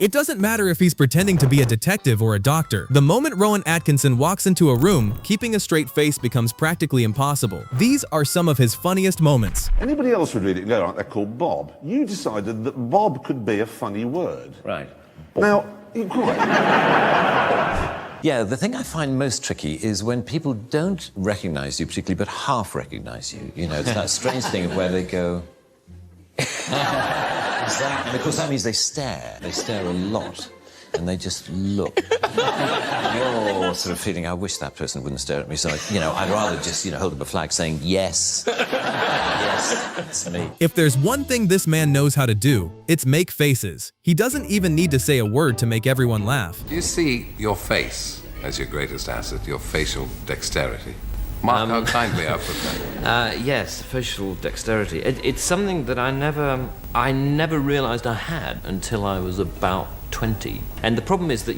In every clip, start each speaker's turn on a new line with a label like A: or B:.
A: It doesn't matter if he's pretending to be a detective or a doctor. The moment Rowan Atkinson walks into a room, keeping a straight face becomes practically impossible. These are some of his funniest moments.
B: Anybody else would read it and go, right, they're called Bob. You decided that Bob could be a funny word.
C: Right.
B: Now,
C: yeah, the thing I find most tricky is when people don't recognise you particularly, but half recognise you. You know, it's that strange thing of where they go... Exactly. And of course that means they stare. They stare a lot. And they just look. You're sort of feeling, I wish that person wouldn't stare at me. So, I'd rather just, hold up a flag saying, yes. Yes, it's me.
A: If there's one thing this man knows how to do, it's make faces. He doesn't even need to say a word to make everyone laugh.
D: Do you see your face as your greatest asset, your facial dexterity? Mark, how kindly I put that.
E: Yes, facial dexterity. It's something that I never realised I had until I was about 20. And the problem is that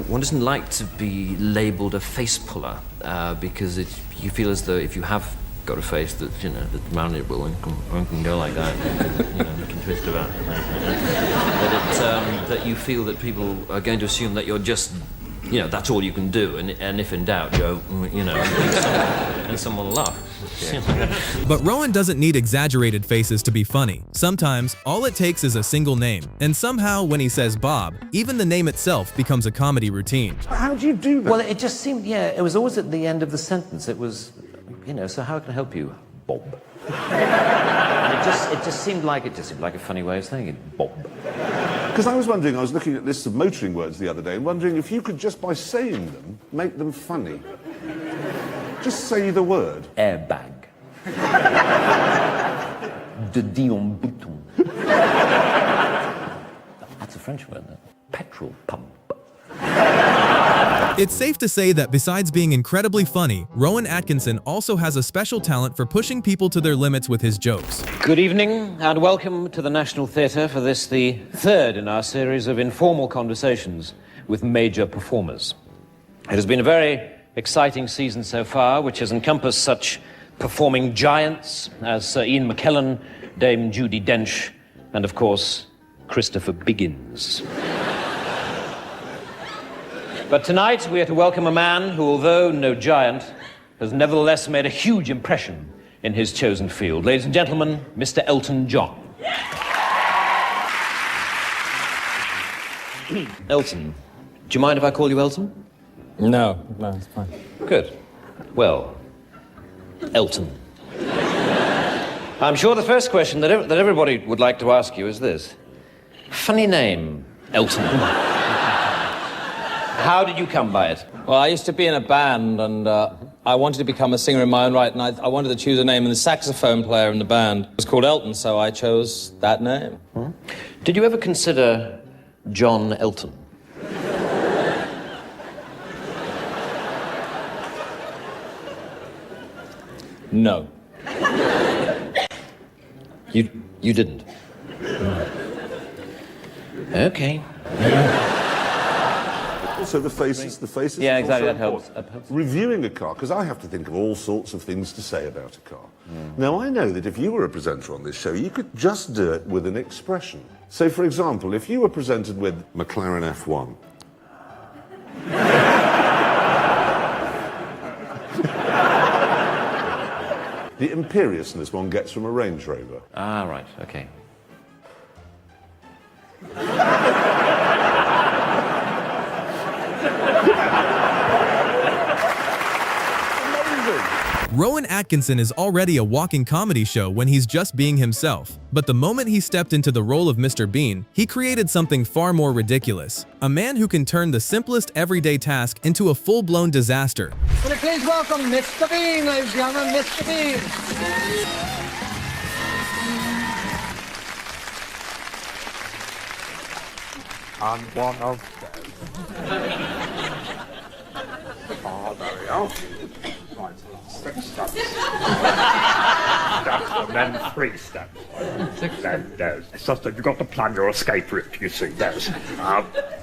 E: one doesn't like to be labelled a face puller because you feel as though if you have got a face that, that's malleable and can go like that, you can twist about it. That you feel that people are going to assume that you're just... that's all you can do, and if in doubt, and someone will laugh. Yeah.
A: But Rowan doesn't need exaggerated faces to be funny. Sometimes, all it takes is a single name, and somehow, when he says Bob, even the name itself becomes a comedy routine.
B: How do you do that?
C: Well, it just seemed, it was always at the end of the sentence. It was, so how can I help you, Bob? And it just seemed like a funny way of saying it, Bob.
B: Because I was looking at lists of motoring words the other day, and wondering if you could, just by saying them, make them funny. Just say the word.
C: Airbag. De Dion Bouton. That's a French word, though. Petrol pump.
A: It's safe to say that besides being incredibly funny, Rowan Atkinson also has a special talent for pushing people to their limits with his jokes.
E: Good evening, and welcome to the National Theatre for this, the third in our series of informal conversations with major performers. It has been a very exciting season so far, which has encompassed such performing giants as Sir Ian McKellen, Dame Judi Dench, and, of course, Christopher Biggins. But tonight we are to welcome a man who, although no giant, has nevertheless made a huge impression in his chosen field. Ladies and gentlemen, Mr. Elton John. Elton. Do you mind if I call you Elton?
F: No, it's fine.
E: Good. Well, Elton. I'm sure the first question that everybody would like to ask you is this. Funny name, Elton. How did you come by it?
F: Well, I used to be in a band, and I wanted to become a singer in my own right, and I wanted to choose a name, and the saxophone player in the band was called Elton, so I chose that name.
E: Hmm? Did you ever consider John Elton?
F: No.
E: You didn't? Okay.
B: Also, the faces.
E: Yeah, exactly,
B: also
E: that helps.
B: important. Reviewing a car, because I have to think of all sorts of things to say about a car. Now, I know that if you were a presenter on this show, you could just do it with an expression. So, for example, if you were presented with McLaren F1, the imperiousness one gets from a Range Rover.
E: Ah, right, okay.
A: Rowan Atkinson is already a walking comedy show when he's just being himself. But the moment he stepped into the role of Mr. Bean, he created something far more ridiculous. A man who can turn the simplest everyday task into a full-blown disaster.
G: Will you please welcome Mr. Bean, ladies and gentlemen, Mr. Bean.
H: And one of those. Oh, there we are. Right, 6 steps. And then 3 steps. 6 steps. Those. It's just that you've got to plan your escape route, you see, those.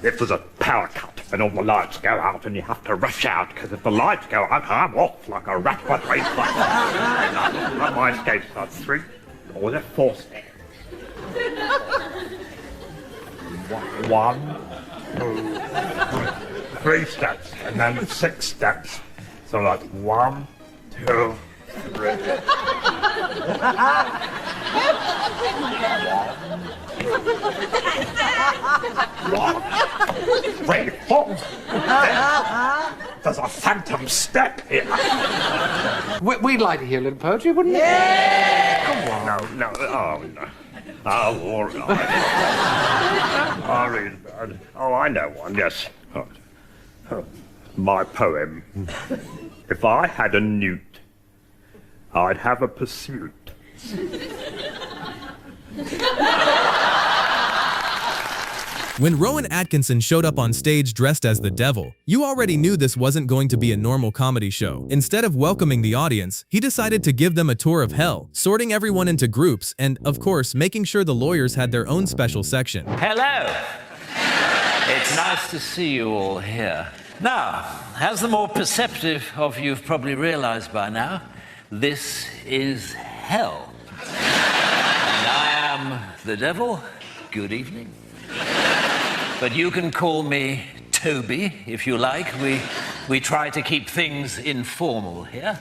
H: If there's a power cut and all the lights go out and you have to rush out, because if the lights go out, I'm off like a rat with race like that. My escape starts 3 or 4 steps. 1, 2, 3 steps, and then 6 steps. So like 1, 2, 3. 1, 3, 4. There's a phantom step here.
D: We'd like to hear a little poetry, wouldn't we?
H: No, oh no. Oh, all right. I'll read about it. Oh, I know one, yes. My poem. If I had a newt, I'd have a pursuit.
A: When Rowan Atkinson showed up on stage dressed as the devil, you already knew this wasn't going to be a normal comedy show. Instead of welcoming the audience, he decided to give them a tour of hell, sorting everyone into groups and, of course, making sure the lawyers had their own special section.
I: Hello. It's nice to see you all here. Now, as the more perceptive of you have probably realized by now, this is hell. And I am the devil. Good evening. But you can call me Toby, if you like. We try to keep things informal here,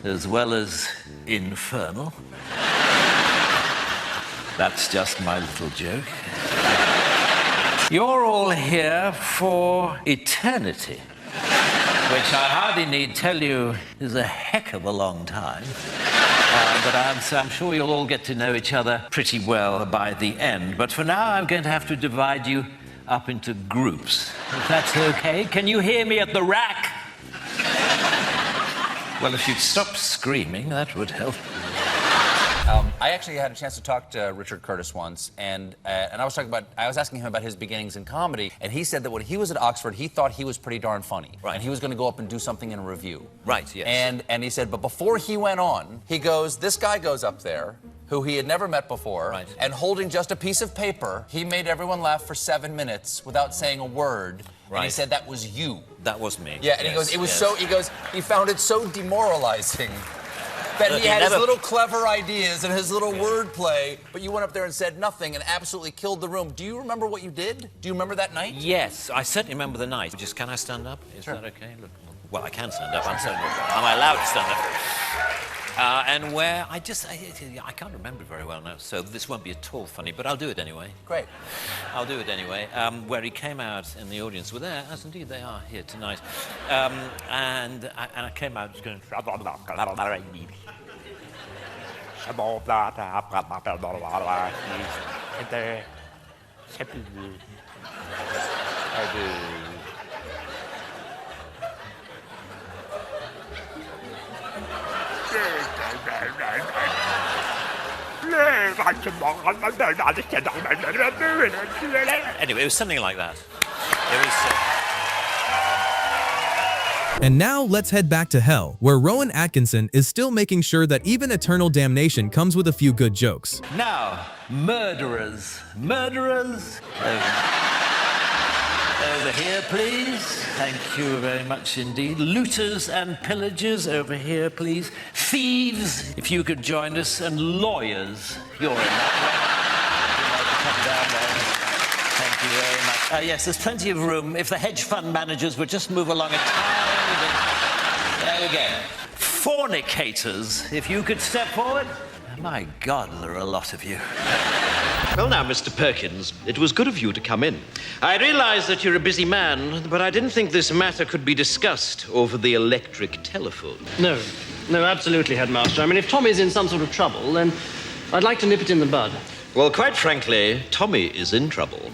I: as well as infernal. That's just my little joke. You're all here for eternity, which I hardly need tell you is a heck of a long time. But I'm sure you'll all get to know each other pretty well by the end. But for now, I'm going to have to divide you up into groups, if that's okay. Can you hear me at the rack? Well, if you'd stop screaming, that would help.
J: I actually had a chance to talk to Richard Curtis once, and I was asking him about his beginnings in comedy, and he said that when he was at Oxford, he thought he was pretty darn funny,
C: Right.
J: and he was going to go up and do something in a review.
C: Right, yes.
J: And he said, but before he went on, he goes, this guy goes up there, who he had never met before,
C: Right.
J: and holding just a piece of paper, he made everyone laugh for 7 minutes without saying a word. And he
C: Right.
J: said that was you.
C: That was me.
J: Yeah, and he goes, it was so, he goes, he found it so demoralizing that
C: Look,
J: he had his
C: never-
J: little clever ideas and his little wordplay, but you went up there and said nothing and absolutely killed the room. Do you remember what you did? Do you remember that night?
C: Yes, I certainly remember the night. Just, can I stand up? Is that okay? Look, well, I can stand up. I'm standing up. Am I allowed to stand up? And where I can't remember very well now, so this won't be at all funny, but I'll do it anyway.
J: Great.
C: I'll do it anyway. Where he came out in the audience were there, as indeed they are here tonight. And I came out just going, anyway, it was something like that. It was...
A: And now let's head back to hell, where Rowan Atkinson is still making sure that even eternal damnation comes with a few good jokes.
I: Now, murderers. Murderers. Over here, please. Thank you very much indeed. Looters and pillagers, over here, please. Thieves, if you could join us. And lawyers, you're in that way. Thank you very much. Yes, there's plenty of room. If the hedge fund managers would just move along a tiny bit. There we go. Fornicators, if you could step forward. My God, there are a lot of you.
K: Well now, Mr. Perkins, it was good of you to come in. I realize that you're a busy man, but I didn't think this matter could be discussed over the electric telephone.
L: No, absolutely, Headmaster. I mean, if Tommy's in some sort of trouble, then I'd like to nip it in the bud.
K: Well, quite frankly, Tommy is in trouble.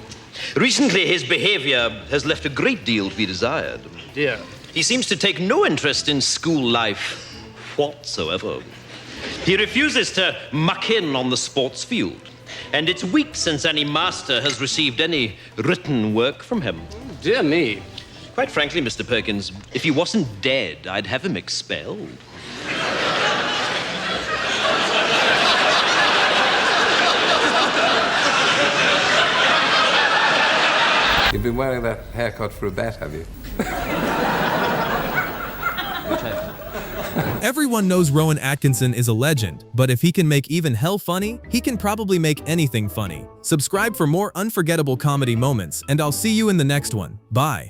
K: Recently, his behavior has left a great deal to be desired.
L: Dear.
K: He seems to take no interest in school life whatsoever. He refuses to muck in on the sports field. And it's weeks since any master has received any written work from him.
L: Dear me.
K: Quite frankly, Mr. Perkins, if he wasn't dead, I'd have him expelled.
D: You've been wearing that haircut for a bet, have you?
A: Everyone knows Rowan Atkinson is a legend, but if he can make even hell funny, he can probably make anything funny. Subscribe for more unforgettable comedy moments, and I'll see you in the next one. Bye.